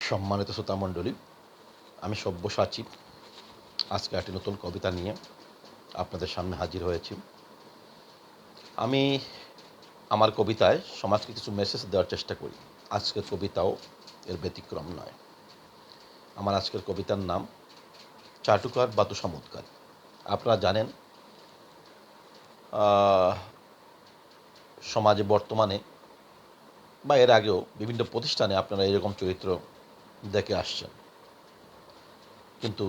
সম্মানিত শ্রোতামণ্ডলী, আমি সব্যসাচী আজকে একটি নতুন কবিতা নিয়ে আপনাদের সামনে হাজির হয়েছি। আমি আমার কবিতায় সমাজকে কিছু মেসেজ দেওয়ার চেষ্টা করি। আজকের কবিতাও এর ব্যতিক্রম নয়। আমার আজকের কবিতার নাম চাটুকার বাতু চমৎকার। আপনারা জানেন সমাজে বর্তমানে বা এর আগেও বিভিন্ন প্রতিষ্ঠানে আপনারা এরকম চরিত্র দেখে আসছেন, কিন্তু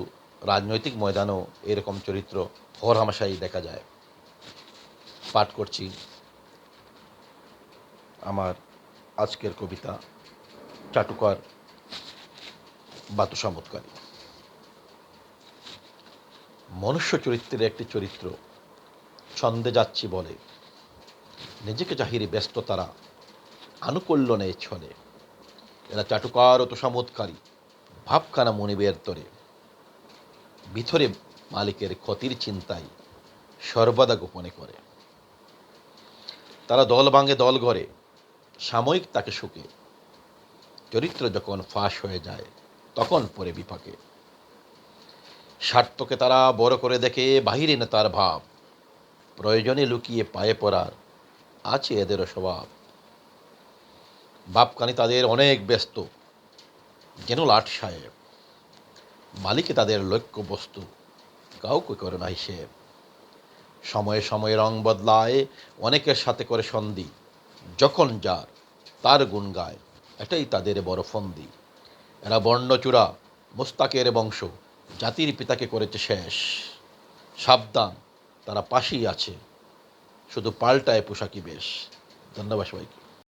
রাজনৈতিক ময়দানেও এরকম চরিত্র হরহামেশাই দেখা যায়। পাঠ করছি আমার আজকের কবিতা চাটুকার বাতু চমৎকারী। মনুষ্য চরিত্রের একটি চরিত্র ছন্দে যাচ্ছি বলে, নিজেকে জাহিরে ব্যস্ত তারা আনুকূল্য নেই ছলে। এরা চাটুকার অত চমৎকারী, ভাবখানা মনিবের তরে, ভিতরে মালিকের ক্ষতির চিন্তাই সর্বদা গোপনে করে। তারা দল ভাঙে দল গড়ে, সাময়িক তাকে সুখে, চরিত্র যখন ফাঁস হয়ে যায় তখন পরে বিপাকে। স্বার্থকে তারা বড় করে দেখে বাহিরে নেতার ভাব, প্রয়োজনে লুকিয়ে পায়ে পড়ার আছে এদেরও স্বভাব। বাপকানি তাদের অনেক ব্যস্ত, যেন লাট সাহেব, মালিকে তাদের লক্ষ্য বস্তু, কাউকে করে না হিসেব। সময়ে সময়ে রং বদলায়, অনেকের সাথে করে সন্ধি, যখন যার তার গুণ গায়, এটাই তাদের বড় ফন্দি। এরা বর্ণচূড়া, মোস্তাকের বংশ, জাতির পিতাকে করেছে শেষ। সাবধান, তারা পাশেই আছে, শুধু পাল্টায় পোশাকি বেশ। ধন্যবাদ সবাইকে।